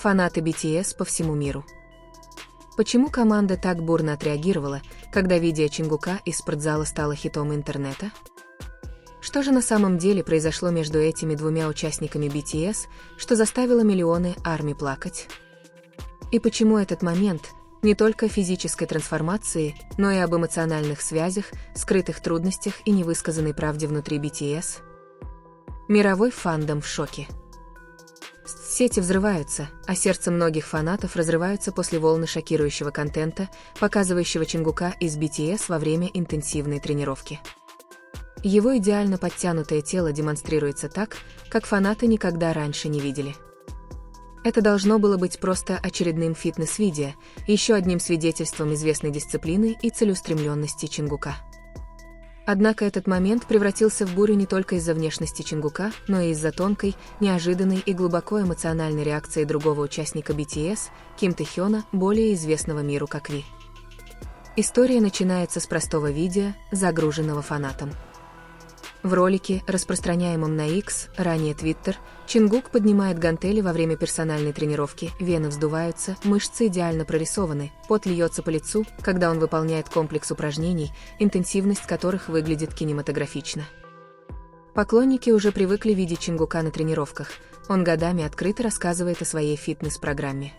Фанаты BTS по всему миру. Почему команда так бурно отреагировала, когда видео Чингука из спортзала стало хитом интернета? Что же на самом деле произошло между этими двумя участниками BTS, что заставило миллионы ARMY плакать? И почему этот момент не только о физической трансформации, но и об эмоциональных связях, скрытых трудностях и невысказанной правде внутри BTS? Мировой фандом в шоке. Сети взрываются, а сердце многих фанатов разрываются после волны шокирующего контента, показывающего Чингука из BTS во время интенсивной тренировки. Его идеально подтянутое тело демонстрируется так, как фанаты никогда раньше не видели. Это должно было быть просто очередным фитнес-видео, еще одним свидетельством известной дисциплины и целеустремленности Чингука. Однако этот момент превратился в бурю не только из-за внешности Чингука, но и из-за тонкой, неожиданной и глубоко эмоциональной реакции другого участника BTS, Ким Тэхёна, более известного миру как Ви. История начинается с простого видео, загруженного фанатом. В ролике, распространяемом на X, ранее Twitter, Чингук поднимает гантели во время персональной тренировки, вены вздуваются, мышцы идеально прорисованы, пот льется по лицу, когда он выполняет комплекс упражнений, интенсивность которых выглядит кинематографично. Поклонники уже привыкли видеть Чингука на тренировках, он годами открыто рассказывает о своей фитнес-программе.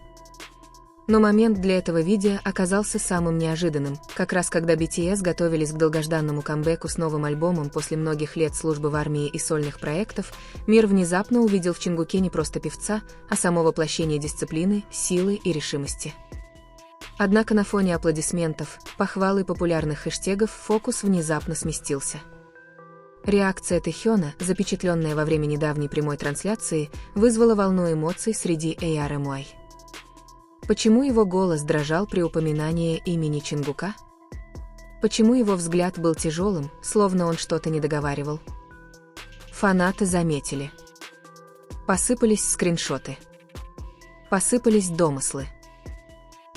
Но момент для этого видео оказался самым неожиданным, как раз когда BTS готовились к долгожданному камбэку с новым альбомом после многих лет службы в армии и сольных проектов, мир внезапно увидел в Чингуке не просто певца, а само воплощение дисциплины, силы и решимости. Однако на фоне аплодисментов, похвал и популярных хэштегов фокус внезапно сместился. Реакция Тэхёна, запечатленная во время недавней прямой трансляции, вызвала волну эмоций среди ARMY. Почему его голос дрожал при упоминании имени Чингука? Почему его взгляд был тяжелым, словно он что-то не договаривал? Фанаты заметили. Посыпались скриншоты. Посыпались домыслы.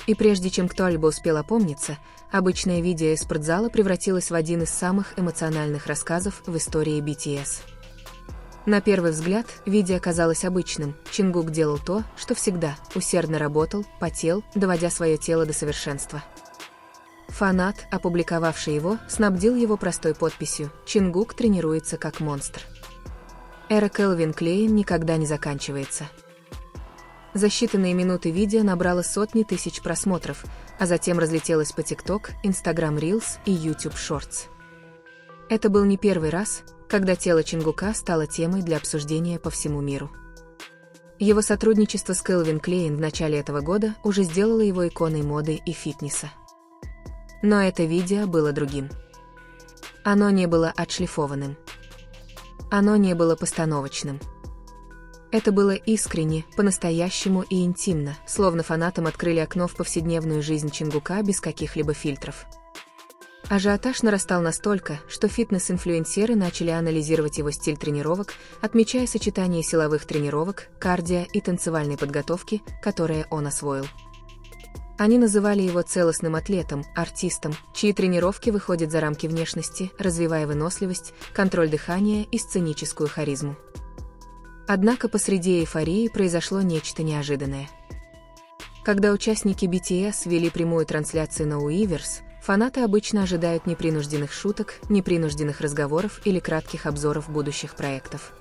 И прежде чем кто-либо успел опомниться, обычное видео из спортзала превратилось в один из самых эмоциональных рассказов в истории BTS. На первый взгляд, видео казалось обычным. Чингук делал то, что всегда, усердно работал, потел, доводя свое тело до совершенства. Фанат, опубликовавший его, снабдил его простой подписью «Чингук тренируется как монстр». Эра Кэлвин Клейн никогда не заканчивается. За считанные минуты видео набрало сотни тысяч просмотров, а затем разлетелось по TikTok, Instagram Reels и YouTube Shorts. Это был не первый раз, когда тело Чингука стало темой для обсуждения по всему миру. Его сотрудничество с Кэлвин Клейн в начале этого года уже сделало его иконой моды и фитнеса. Но это видео было другим. Оно не было отшлифованным. Оно не было постановочным. Это было искренне, по-настоящему и интимно, словно фанатам открыли окно в повседневную жизнь Чингука без каких-либо фильтров. Ажиотаж нарастал настолько, что фитнес-инфлюенсеры начали анализировать его стиль тренировок, отмечая сочетание силовых тренировок, кардио и танцевальной подготовки, которые он освоил. Они называли его целостным атлетом, артистом, чьи тренировки выходят за рамки внешности, развивая выносливость, контроль дыхания и сценическую харизму. Однако посреди эйфории произошло нечто неожиданное. Когда участники BTS вели прямую трансляцию на Weverse, фанаты обычно ожидают непринужденных шуток, непринужденных разговоров или кратких обзоров будущих проектов.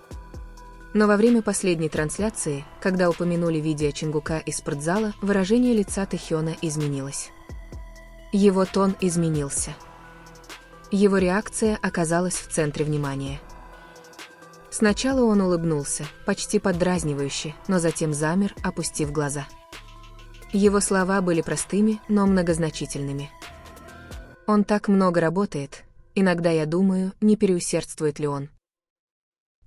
Но во время последней трансляции, когда упомянули видео Чингука из спортзала, выражение лица Тэхёна изменилось. Его тон изменился. Его реакция оказалась в центре внимания. Сначала он улыбнулся, почти поддразнивающе, но затем замер, опустив глаза. Его слова были простыми, но многозначительными. Он так много работает, иногда я думаю, не переусердствует ли он.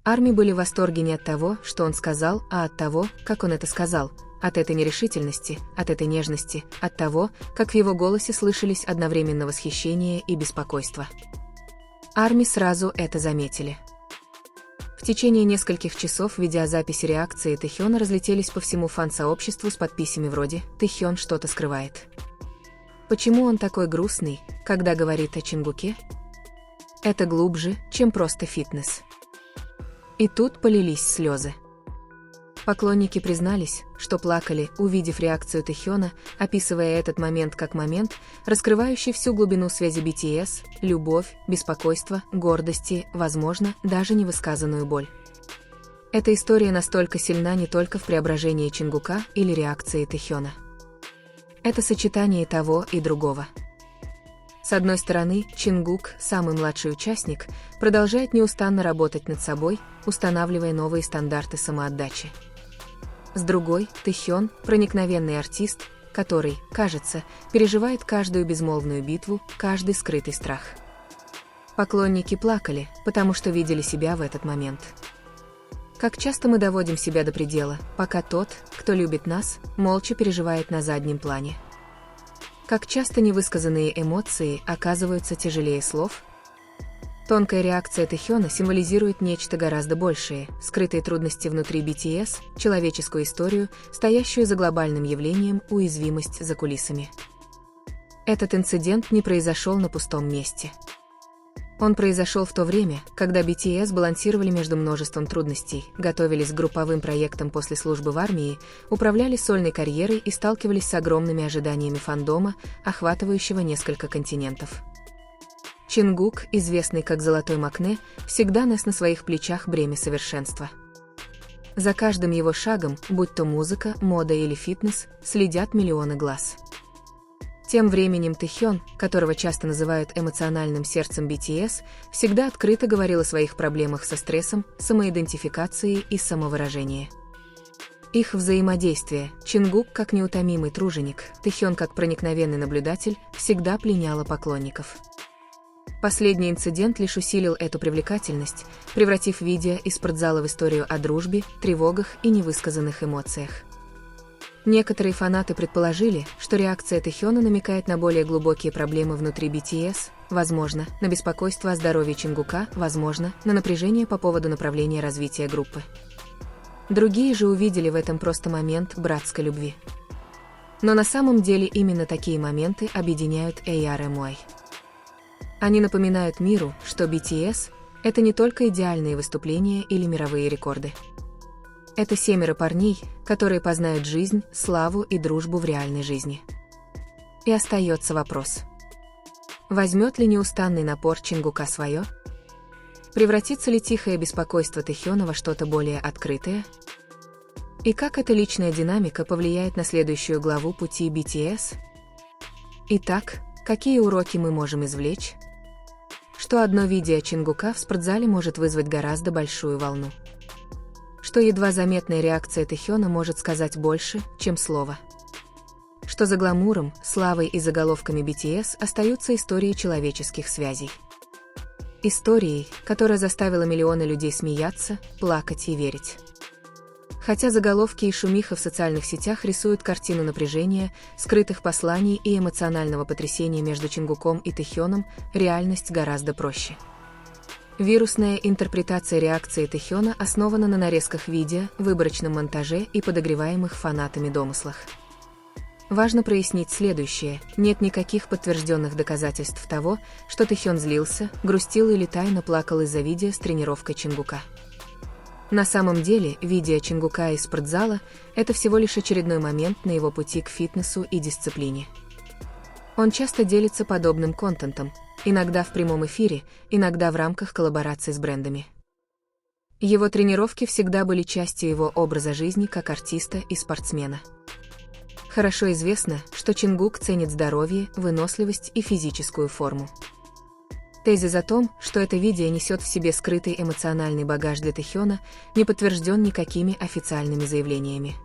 ARMY были в восторге не от того, что он сказал, а от того, как он это сказал, от этой нерешительности, от этой нежности, от того, как в его голосе слышались одновременно восхищение и беспокойство. ARMY сразу это заметили. В течение нескольких часов видеозаписи реакции Тэхёна разлетелись по всему фан-сообществу с подписями вроде «Тэхён что-то скрывает». Почему он такой грустный, когда говорит о Чингуке? Это глубже, чем просто фитнес. И тут полились слезы. Поклонники признались, что плакали, увидев реакцию Тэхёна, описывая этот момент как момент, раскрывающий всю глубину связи BTS, любовь, беспокойство, гордости, возможно, даже невысказанную боль. Эта история настолько сильна не только в преображении Чингука или реакции Тэхёна. Это сочетание того и другого. С одной стороны, Чингук, самый младший участник, продолжает неустанно работать над собой, устанавливая новые стандарты самоотдачи. С другой, Тэхён – проникновенный артист, который, кажется, переживает каждую безмолвную битву, каждый скрытый страх. Поклонники плакали, потому что видели себя в этот момент. Как часто мы доводим себя до предела, пока тот, кто любит нас, молча переживает на заднем плане. Как часто невысказанные эмоции оказываются тяжелее слов? Тонкая реакция Тэхёна символизирует нечто гораздо большее, скрытые трудности внутри BTS, человеческую историю, стоящую за глобальным явлением, уязвимость за кулисами. Этот инцидент не произошел на пустом месте. Он произошел в то время, когда BTS балансировали между множеством трудностей, готовились к групповым проектам после службы в армии, управляли сольной карьерой и сталкивались с огромными ожиданиями фандома, охватывающего несколько континентов. Чингук, известный как Золотой Макне, всегда нес на своих плечах бремя совершенства. За каждым его шагом, будь то музыка, мода или фитнес, следят миллионы глаз. Тем временем Тэхён, которого часто называют эмоциональным сердцем BTS, всегда открыто говорил о своих проблемах со стрессом, самоидентификацией и самовыражением. Их взаимодействие, Чингук как неутомимый труженик, Тэхён как проникновенный наблюдатель, всегда пленяло поклонников. Последний инцидент лишь усилил эту привлекательность, превратив видео из спортзала в историю о дружбе, тревогах и невысказанных эмоциях. Некоторые фанаты предположили, что реакция Тэхёна намекает на более глубокие проблемы внутри BTS, возможно, на беспокойство о здоровье Чингука, возможно, на напряжение по поводу направления развития группы. Другие же увидели в этом просто момент братской любви. Но на самом деле именно такие моменты объединяют ARMY. Они напоминают миру, что BTS — это не только идеальные выступления или мировые рекорды. Это 7 парней, которые познают жизнь, славу и дружбу в реальной жизни. И остается вопрос. Возьмет ли неустанный напор Чингука свое? Превратится ли тихое беспокойство Тэхёна во что-то более открытое? И как эта личная динамика повлияет на следующую главу пути BTS? Итак, какие уроки мы можем извлечь? Что одно видео Чингука в спортзале может вызвать гораздо большую волну. Что едва заметная реакция Тэхёна может сказать больше, чем слово. Что за гламуром, славой и заголовками BTS остаются истории человеческих связей. Историей, которая заставила миллионы людей смеяться, плакать и верить. Хотя заголовки и шумиха в социальных сетях рисуют картину напряжения, скрытых посланий и эмоционального потрясения между Чингуком и Тэхёном, реальность гораздо проще. Вирусная интерпретация реакции Тэхёна основана на нарезках видео, выборочном монтаже и подогреваемых фанатами домыслах. Важно прояснить следующее: нет никаких подтвержденных доказательств того, что Тэхён злился, грустил или тайно плакал из-за видео с тренировкой Чингука. На самом деле, видео Чингука из спортзала – это всего лишь очередной момент на его пути к фитнесу и дисциплине. Он часто делится подобным контентом, иногда в прямом эфире, иногда в рамках коллабораций с брендами. Его тренировки всегда были частью его образа жизни как артиста и спортсмена. Хорошо известно, что Чингук ценит здоровье, выносливость и физическую форму. Тезис о том, что это видео несет в себе скрытый эмоциональный багаж для Тэхёна, не подтвержден никакими официальными заявлениями.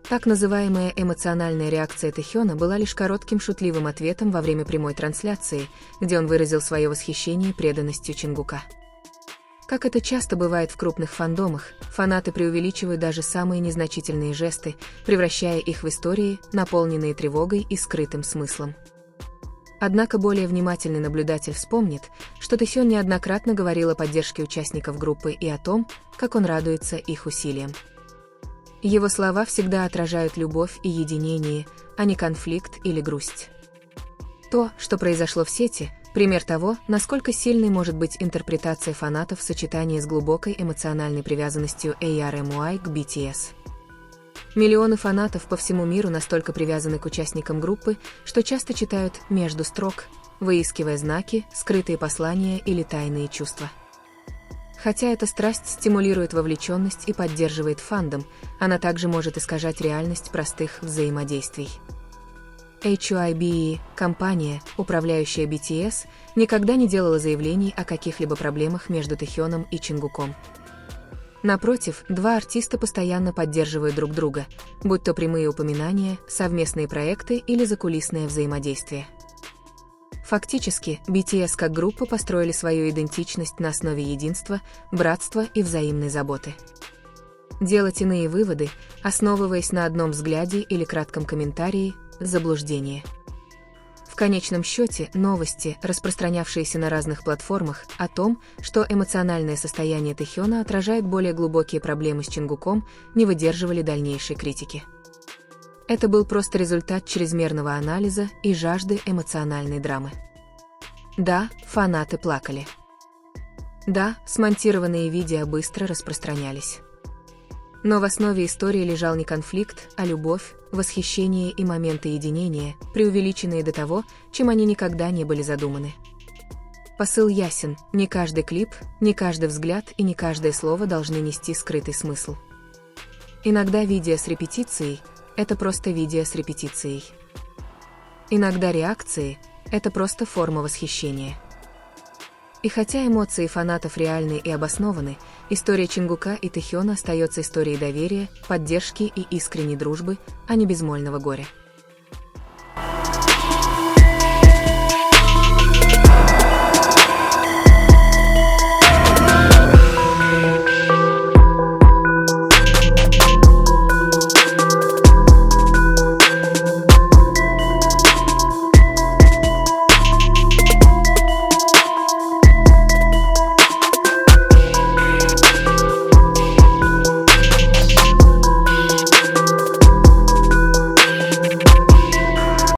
Так называемая эмоциональная реакция Тэхёна была лишь коротким шутливым ответом во время прямой трансляции, где он выразил свое восхищение преданностью Чингука. Как это часто бывает в крупных фандомах, фанаты преувеличивают даже самые незначительные жесты, превращая их в истории, наполненные тревогой и скрытым смыслом. Однако более внимательный наблюдатель вспомнит, что Тэхён неоднократно говорил о поддержке участников группы и о том, как он радуется их усилиям. Его слова всегда отражают любовь и единение, а не конфликт или грусть. То, что произошло в сети, Пример того, насколько сильной может быть интерпретация фанатов в сочетании с глубокой эмоциональной привязанностью ARMY к BTS. Миллионы фанатов по всему миру настолько привязаны к участникам группы, что часто читают между строк, выискивая знаки, скрытые послания или тайные чувства. Хотя эта страсть стимулирует вовлеченность и поддерживает фандом, она также может искажать реальность простых взаимодействий. HYBE, компания, управляющая BTS, никогда не делала заявлений о каких-либо проблемах между Тэхёном и Чингуком. Напротив, два артиста постоянно поддерживают друг друга, будь то прямые упоминания, совместные проекты или закулисное взаимодействие. Фактически, BTS как группа построили свою идентичность на основе единства, братства и взаимной заботы. Делать иные выводы, основываясь на одном взгляде или кратком комментарии – заблуждение. В конечном счете, новости, распространявшиеся на разных платформах, о том, что эмоциональное состояние Тэхёна отражает более глубокие проблемы с Чингуком, не выдерживали дальнейшей критики. Это был просто результат чрезмерного анализа и жажды эмоциональной драмы. Да, фанаты плакали. Да, смонтированные видео быстро распространялись. Но в основе истории лежал не конфликт, а любовь, восхищение и моменты единения, преувеличенные до того, чем они никогда не были задуманы. Посыл ясен: не каждый клип, не каждый взгляд и не каждое слово должны нести скрытый смысл. Иногда видео с репетицией – это просто видео с репетицией. Иногда реакции – это просто форма восхищения. И хотя эмоции фанатов реальны и обоснованы, история Чингука и Тэхёна остается историей доверия, поддержки и искренней дружбы, а не безмольного горя.